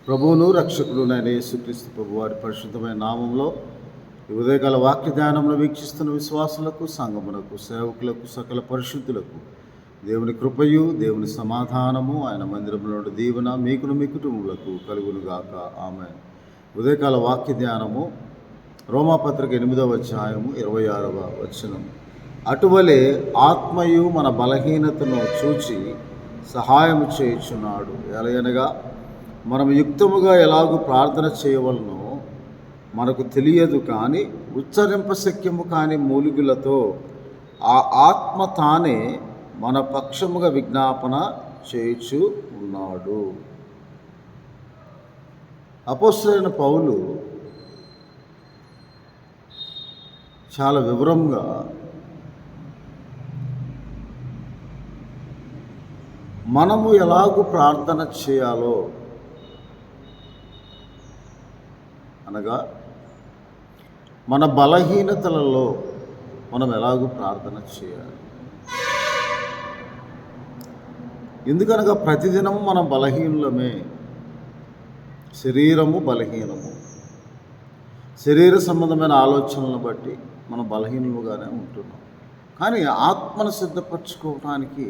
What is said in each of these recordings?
ప్రభువును రక్షకుడు అయిన యేసుక్రీస్తు ప్రభువారి పరిశుద్ధమైన నామంలో ఈ ఉదయకాల వాక్య ధ్యానంలో వీక్షిస్తున్న విశ్వాసులకు, సంఘమునకు, సేవకులకు, సకల పరిశుద్ధులకు దేవుని కృపయు, దేవుని సమాధానము, ఆయన మందిరంలో దీవెన మీకును మీ కుటుంబములకు కలుగునుగాక. ఆమేన్. ఉదయకాల వాక్య ధ్యానము రోమాపత్రిక 8వ అధ్యాయము 26వ వచనం. అటువలే ఆత్మయు మన బలహీనతను చూచి సహాయము చేయుచున్నాడు. ఎలయనగా మనం యుక్తముగా ఎలాగూ ప్రార్థన చేయవలనో మనకు తెలియదు, కానీ ఉచ్చరింపశక్యము కాని మూలుగులతో ఆ ఆత్మ తానే మన పక్షముగా విజ్ఞాపన చేయుచు ఉన్నాడు. అపోస్తలుడైన పౌలు చాలా వివరంగా మనము ఎలాగూ ప్రార్థన చేయాలో, అనగా మన బలహీనతలలో మనం ఎలాగూ ప్రార్థన చేయాలి. ఎందుకనగా ప్రతిదినము మనం బలహీనులమే. శరీరము బలహీనము, శరీర సంబంధమైన ఆలోచనలను బట్టి మనం బలహీనులుగానే ఉంటున్నాం. కానీ ఆత్మను సిద్ధపరచుకోవటానికి,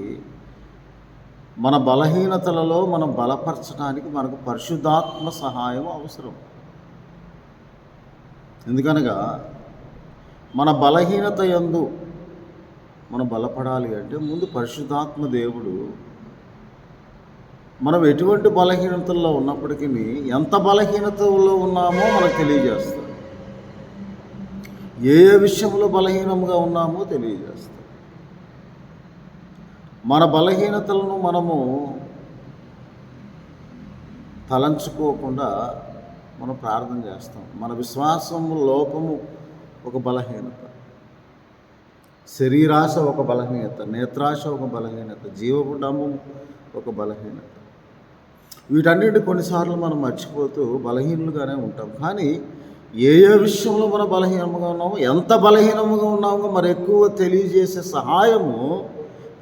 మన బలహీనతలలో మనం బలపరచడానికి మనకు పరిశుద్ధాత్మ సహాయం అవసరం. ఎందుకనగా మన బలహీనత యందు మనం బలపడాలి అంటే ముందు పరిశుద్ధాత్మ దేవుడు మనం ఎటువంటి బలహీనతల్లో ఉన్నప్పటికీ ఎంత బలహీనతలో ఉన్నామో మనకు తెలియజేస్తాడు. ఏ విషయంలో బలహీనంగా ఉన్నామో తెలియజేస్తాడు. మన బలహీనతలను మనము తలంచుకోకుండా మనం ప్రార్థన చేస్తాం. మన విశ్వాసము లోపము ఒక బలహీనత, శరీరాశ ఒక బలహీనత, నేత్రాశ ఒక బలహీనత, జీవపుడము ఒక బలహీనత. వీటన్నిటి కొన్నిసార్లు మనం మర్చిపోతూ బలహీనులుగానే ఉంటాం. కానీ ఏ విషయంలో మనం బలహీనంగా ఉన్నామో, ఎంత బలహీనంగా ఉన్నామో మరి ఎక్కువ తెలియజేసే సహాయము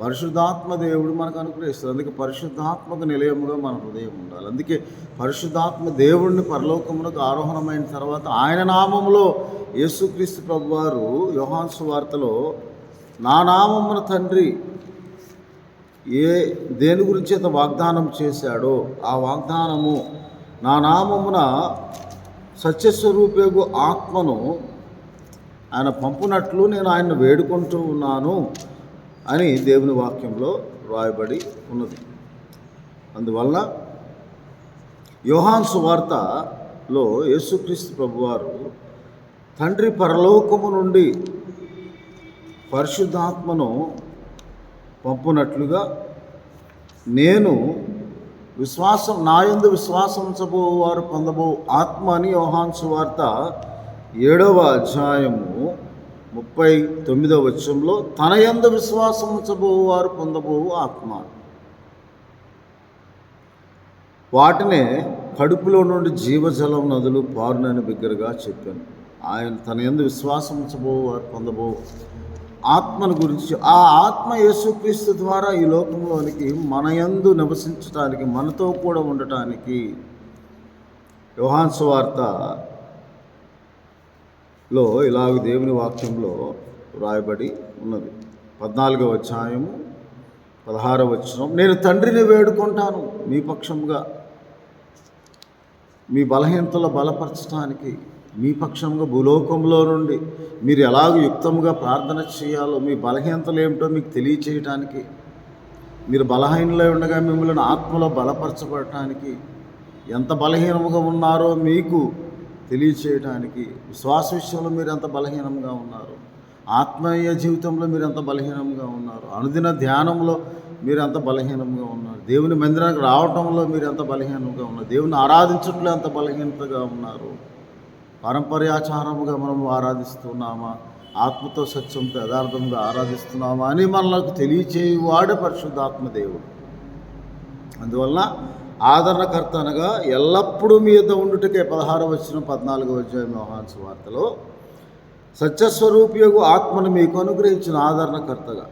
పరిశుద్ధాత్మ దేవుడు మనకు అనుగ్రహిస్తాడు. అందుకే పరిశుద్ధాత్మకు నిలయముగా మన హృదయం ఉండాలి. అందుకే పరిశుద్ధాత్మ దేవుడిని పరలోకమునకు ఆరోహణమైన తర్వాత ఆయన నామములో యేసుక్రీస్తు ప్రభువారు యోహాను సువార్తలో నా నామమున తండ్రి దేని గురించి అయితే వాగ్దానం చేశాడో ఆ వాగ్దానము, నా నామమున సత్యస్వరూపేగు ఆత్మను ఆయన పంపునట్లు నేను ఆయన్ను వేడుకుంటూ ఉన్నాను అని దేవుని వాక్యంలో రాయబడి ఉన్నది. అందువల్ల యోహాను సువార్తలో యేసుక్రీస్తు ప్రభువారు తండ్రి పరలోకము నుండి పరిశుద్ధాత్మను పంపునట్లుగా నేను నా యందు విశ్వాసంచబో వారు పొందబో ఆత్మ అని యోహాను సువార్త 7వ అధ్యాయము 39వ వచనంలో తన యందు విశ్వాసం ఉంచబోవారు పొందబోవు ఆత్మ, వాటినే కడుపులో నుండి జీవజలం నదులు పారునని బిగ్గరగా చెప్పాను. ఆయన తన యందు విశ్వాసం ఉంచబోవారు పొందబో ఆత్మను గురించి, ఆ ఆత్మ యేసుక్రీస్తు ద్వారా ఈ లోకంలోనికి మన యందు నివసించటానికి, మనతో కూడా ఉండటానికి యోహాను సువార్తలో ఇలాగ దేవుని వాక్యంలో రాయబడి ఉన్నది. 14వ అధ్యాయము 16వ వచనం. నేను తండ్రిని వేడుకుంటాను మీ పక్షముగా, మీ బలహీనతలో బలపరచడానికి, మీ పక్షంగా భూలోకంలో నుండి మీరు ఎలాగ యుక్తంగా ప్రార్థన చేయాలో, మీ బలహీనతలు ఏమిటో మీకు తెలియచేయటానికి, మీరు బలహీనలై ఉండగా మిమ్మల్ని ఆత్మలో బలపరచబడటానికి, ఎంత బలహీనముగా ఉన్నారో మీకు తెలియచేయటానికి, విశ్వాస విషయంలో మీరు ఎంత బలహీనంగా ఉన్నారు, ఆత్మీయ జీవితంలో మీరు ఎంత బలహీనంగా ఉన్నారు, అనుదిన ధ్యానంలో మీరు ఎంత బలహీనంగా ఉన్నారు, దేవుని మందిరానికి రావటంలో మీరు ఎంత బలహీనంగా ఉన్నారు, దేవుని ఆరాధించట్లో ఎంత బలహీనతగా ఉన్నారు, పారంపర్యాచారముగా మనం ఆరాధిస్తున్నామా, ఆత్మతో సత్యంతో యథార్థంగా ఆరాధిస్తున్నామా అని మనకు తెలియచేయువాడే పరిశుద్ధాత్మ దేవుడు. అందువలన ఆదరణకర్త అనగా ఎల్లప్పుడూ మీ యొద్ద ఉండుటకే 16వ వచనం 14వ అధ్యాయం యోహాను సువార్తలో సత్యస్వరూపియగు ఆత్మను మీకు అనుగ్రహించిన ఆదరణకర్తగా,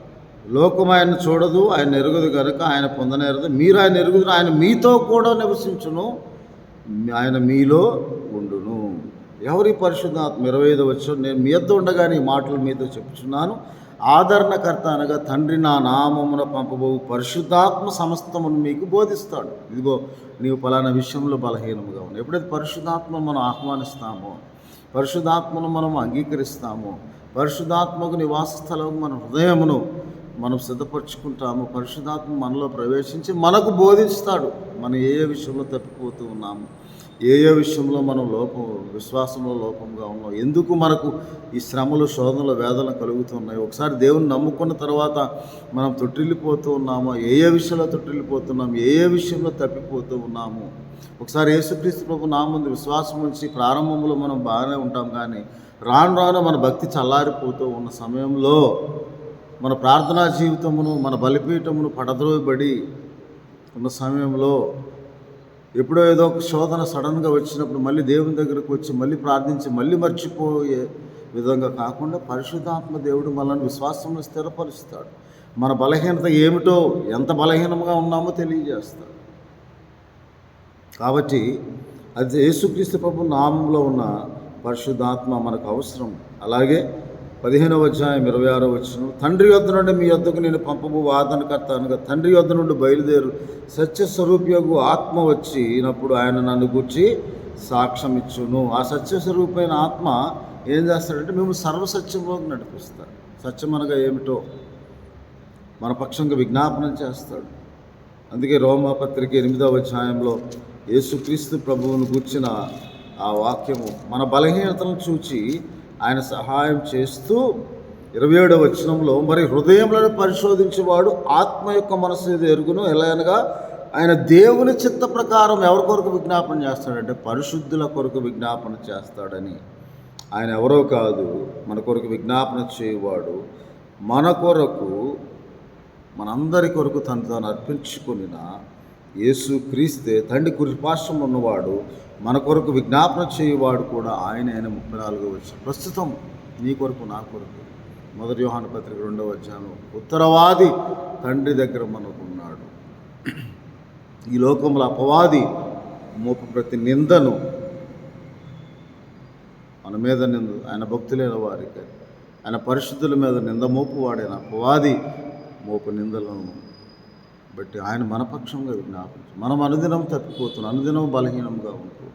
లోకం ఆయన చూడదు, ఆయన ఎరుగదు కనుక ఆయన పొందనేరదు, మీరు ఆయన ఎరుగుదురు, ఆయన మీతో కూడా నివసించును, ఆయన మీలో ఉండును. ఎవరి పరిశుద్ధాత్మ? 25 వచ్చి నేను మీ యొద్ద ఉండగానే ఈ మాటలు మీతో చెప్పుచున్నాను. ఆదరణకర్త అనగా తండ్రి నా నామమున పంపబోవు పరిశుద్ధాత్మ సమస్తమును మీకు బోధిస్తాడు. ఇదిగో నీవు పలానా విషయంలో బలహీనముగా ఉన్నావు. ఎప్పుడైతే పరిశుద్ధాత్మను మనం ఆహ్వానిస్తామో, పరిశుద్ధాత్మను మనం అంగీకరిస్తామో, పరిశుద్ధాత్మకు నివాస స్థలం మన హృదయమును మనం సిద్ధపరచుకుంటాము, పరిశుద్ధాత్మ మనలో ప్రవేశించి మనకు బోధిస్తాడు. మనం ఏ విషయంలో తప్పిపోతూ ఉన్నాము, ఏ విషయంలో మనం విశ్వాసంలో లోపంగా ఉన్నాం, ఎందుకు మనకు ఈ శ్రమలు, శోధనలు, వేదనలు కలుగుతున్నాయి. ఒకసారి దేవుని నమ్ముకున్న తర్వాత మనం తొట్టిల్లిపోతూ ఉన్నామో, ఏ విషయంలో తొట్టిల్లిపోతున్నాము, ఏ విషయంలో తప్పిపోతూ ఉన్నాము. ఒకసారి యేసుక్రీస్తు ప్రభు నామందు విశ్వాసం ఉంచి ప్రారంభంలో మనం బాగానే ఉంటాం, కానీ రాను రాను మన భక్తి చల్లారిపోతూ ఉన్న సమయంలో మన ప్రార్థనా జీవితమును, మన బలిపీఠమును పడద్రోయబడి ఉన్న సమయంలో ఎప్పుడో ఏదో ఒక శోధన సడన్గా వచ్చినప్పుడు మళ్ళీ దేవుని దగ్గరకు వచ్చి మళ్ళీ ప్రార్థించి మళ్ళీ మర్చిపోయే విధంగా కాకుండా పరిశుద్ధాత్మ దేవుడు మనల్ని విశ్వాసంలో స్థిరపరుస్తాడు. మన బలహీనత ఏమిటో, ఎంత బలహీనంగా ఉన్నామో తెలియజేస్తాడు. కాబట్టి అది యేసుక్రీస్తు ప్రభు నామంలో ఉన్న పరిశుద్ధాత్మ మనకు అవసరం. అలాగే 15వ అధ్యాయం 26వ వచనం, తండ్రి యొద్ద నుండి మీ యొద్దకు నేను పంపబో వాదనకర్త అనగా తండ్రి యొద్ద నుండి బయలుదేరు సత్యస్వరూపియగు ఆత్మ వచ్చినప్పుడు ఆయన నన్ను గూర్చి సాక్ష్యం ఇచ్చును. ఆ సత్యస్వరూపమైన ఆత్మ ఏం చేస్తాడంటే మేము సర్వసత్యంలోకి నడిపిస్తాడు. సత్యం అనగా ఏమిటో మన పక్షంగా విజ్ఞాపనం చేస్తాడు. అందుకే రోమాపత్రిక 8వ అధ్యాయంలో యేసుక్రీస్తు ప్రభువును గూర్చిన ఆ వాక్యము మన బలహీనతలను చూచి ఆయన సహాయం చేస్తూ 27వ వచనంలో, మరి హృదయములను పరిశోధించేవాడు ఆత్మ యొక్క మనసు ఏదో ఎరుగును, ఎలా అనగా ఆయన దేవుని చిత్త ప్రకారం ఎవరి కొరకు విజ్ఞాపన చేస్తాడంటే పరిశుద్ధుల కొరకు విజ్ఞాపన చేస్తాడని. ఆయన ఎవరో కాదు, మన కొరకు విజ్ఞాపన చేయవాడు, మన కొరకు, మనందరి కొరకు తాను అర్పించుకున్న యేసు క్రీస్తే తండ్రి కృపాశ్రం ఉన్నవాడు, మన కొరకు విజ్ఞాపన చేయవాడు కూడా ఆయన. 34వ వచనం ప్రస్తుతం నీ కొరకు, నా కొరకు 1 యోహాను పత్రిక 2వ అధ్యాయం, ఉత్తరవాది తండ్రి దగ్గర మనకున్నాడు. ఈ లోకంలో అపవాది మోపు ప్రతి నిందను మన మీద ఆయన భక్తులైన వారికి, ఆయన పరిశుద్ధుల మీద నింద మోపువాడైన అపవాది మోపు నిందలను బట్టి ఆయన మన పక్షంగా విజ్ఞాపించు. మనం అనుదినం తప్పిపోతున్నాం, అనుదినం బలహీనంగా ఉంటూ,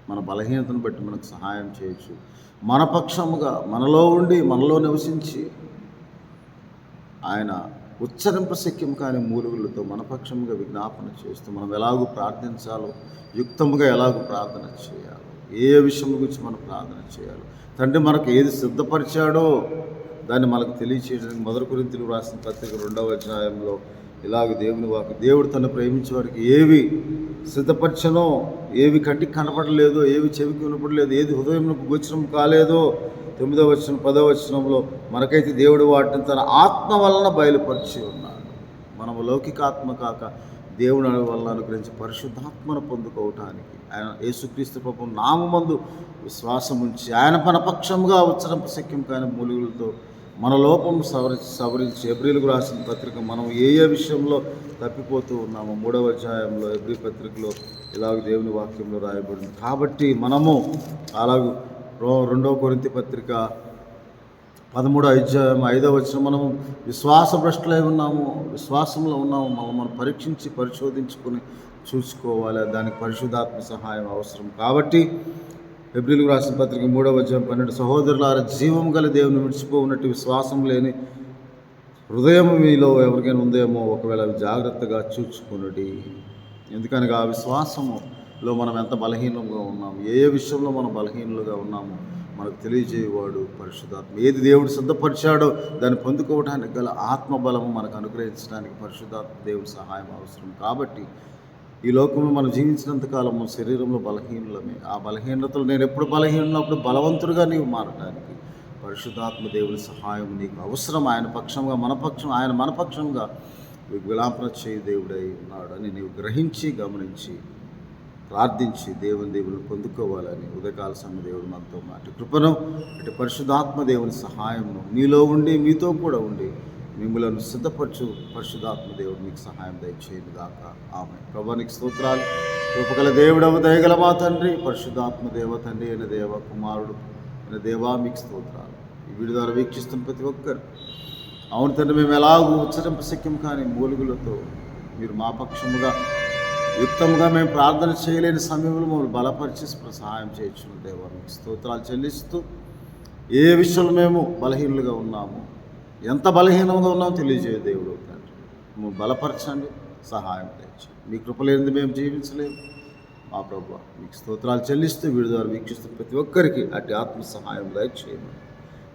మన బలహీనతను బట్టి మనకు సహాయం చేయొచ్చు. మన పక్షముగా మనలో ఉండి మనలో నివసించి ఆయన ఉచ్చరింపశక్యం కాని మూలుగులతో మన పక్షముగా విజ్ఞాపన చేస్తూ మనం ఎలాగూ ప్రార్థించాలో, యుక్తముగా ఎలాగూ ప్రార్థన చేయాలో, ఏ విషయం గురించి మనం ప్రార్థన చేయాలో, తండ్రి మనకు ఏది సిద్ధపరిచాడో దాన్ని మనకు తెలియచేయడానికి 1 కొరింథీయులకు రాసిన పత్రిక 2వ అధ్యాయంలో ఇలాగ దేవుని వాక్కు, దేవుడు తను ప్రేమించే వారికి ఏవి సిద్ధపరచనో, ఏవి కంటికి కనపడలేదో, ఏవి చెవికి వినపడలేదు, ఏది హృదయంలోకి గోచరం కాలేదో 9వ వచనం 10వ వచనంలో మనకైతే దేవుడు వాటిని తన ఆత్మ వలన బయలుపరిచి ఉన్నాడు. మనము లౌకికాత్మ కాక దేవుని వలన అనుగ్రహించి పరిశుద్ధాత్మను పొందుకోవటానికి ఆయన యేసుక్రీస్తు ప్రభు నామమందు విశ్వాసం ఉంచి ఆయన పనపక్షంగా ఉచ్చరింపశక్యం కాని మూలుగులతో మన లోపం సవరించి హెబ్రీయులకు రాసిన పత్రిక మనం ఏ విషయంలో తప్పిపోతూ ఉన్నామో 3వ అధ్యాయంలో హెబ్రీ పత్రికలో ఇలాగ దేవుని వాక్యంలో రాయబడింది. కాబట్టి మనము అలాగూ 2వ కొరింథీ పత్రిక 13వ అధ్యాయం 5వ వచనం, మనము విశ్వాస భ్రష్టులై ఉన్నాము, విశ్వాసంలో ఉన్నాము, మనం పరీక్షించి పరిశోధించుకొని చూసుకోవాలి. దానికి పరిశుద్ధాత్మ సహాయం అవసరం. కాబట్టి హెబ్రీయులకు రాసిన పత్రిక 3వ అధ్యాయం 12, సహోదరులారా, జీవం గల దేవుని విడిచిపోవున్నట్టు విశ్వాసం లేని హృదయం మీలో ఎవరికైనా ఉందేమో, ఒకవేళ జాగ్రత్తగా చూచుకున్నది. ఎందుకనగా ఆ విశ్వాసములో మనం ఎంత బలహీనంగా ఉన్నాము, ఏ విషయంలో మనం బలహీనులుగా ఉన్నామో మనకు తెలియజేయవాడు పరిశుద్ధాత్మ. ఏది దేవుడు సిద్ధపరిచాడో దాన్ని పొందుకోవడానికి గల ఆత్మబలము మనకు అనుగ్రహించడానికి పరిశుద్ధాత్మ దేవుడి సహాయం అవసరం. కాబట్టి ఈ లోకంలో మనం జీవించినంతకాలము శరీరంలో బలహీనులమే. ఆ బలహీనతలు నేను ఎప్పుడు బలహీనప్పుడు బలవంతుడిగా నీవు మారటానికి పరిశుద్ధాత్మ దేవుని సహాయం నీకు అవసరం. ఆయన పక్షంగా ఆయన మన పక్షంగా విలాపన చేయి దేవుడై ఉన్నాడని నీవు గ్రహించి గమనించి ప్రార్థించి దేవుని పొందుకోవాలని ఉదయకాల సమయ దేవుడు మనతో మాట కృపను, ఇటు పరిశుద్ధాత్మ దేవుని సహాయమును మీలో ఉండి మీతో కూడా ఉండి మిమ్మలను సిద్ధపరచు పరిశుద్ధాత్మ దేవుడు మీకు సహాయం దయచేయను గాక. ఆమె ప్రభానికి స్తోత్రాలు. కృపగల దేవుడవు, దయగల మా తండ్రి, పరిశుద్ధాత్మ దేవ తండ్రి అయిన దేవ, కుమారుడు అయిన దేవా మీకు స్తోత్రాలు. ఈ వీడి ద్వారా వీక్షిస్తున్న ప్రతి ఒక్కరు, అవును తండ్రి, మేము ఎలాగూ ఉచ్చరింపశక్యం కానీ మూలుగులతో మీరు మా పక్షముగా యుక్తంగా మేము ప్రార్థన చేయలేని సమయంలో మమ్మల్ని బలపరిచి సహాయం చేయొచ్చును దేవా. మీకు స్తోత్రాలు చెల్లిస్తూ, ఏ విషయంలో మేము బలహీనులుగా ఉన్నాము, ఎంత బలహీనంగా ఉన్నామో తెలియజేయ దేవుడు తండ్రి. మేము బలపరచండి, సహాయం తెచ్చండి. మీ కృప లేనిది మేము జీవించలేము మా ప్రభువా. మీకు స్తోత్రాలు చెల్లిస్తూ వీడి ద్వారా వీక్షిస్తున్న ప్రతి ఒక్కరికి అటు ఆత్మ సహాయం దయచేయమని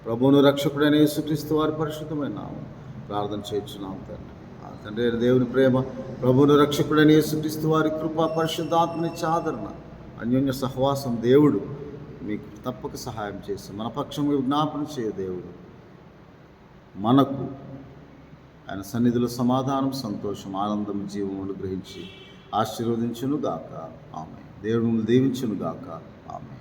ప్రభువును రక్షకుడైన యేసుక్రీస్తు వారి పరిశుద్ధమైన నామం ప్రార్థన చేయించున్నాము తండ్రి. ఆ తండ్రి అయిన దేవుని ప్రేమ, ప్రభువును రక్షకుడైన యేసుక్రీస్తు వారి కృప, పరిశుద్ధాత్మనిచ్చే ఆదరణ, అన్యోన్య సహవాసం దేవుడు మీకు తప్పక సహాయం చేసి మన పక్షంగా విజ్ఞాపన చేయ దేవుడు మనకు ఆయన సన్నిధిలో సమాధానం, సంతోషం, ఆనందం, జీవములు గ్రహించి ఆశీర్వదించును గాక. ఆమె దేవుడు దీవించును గాక. ఆమె.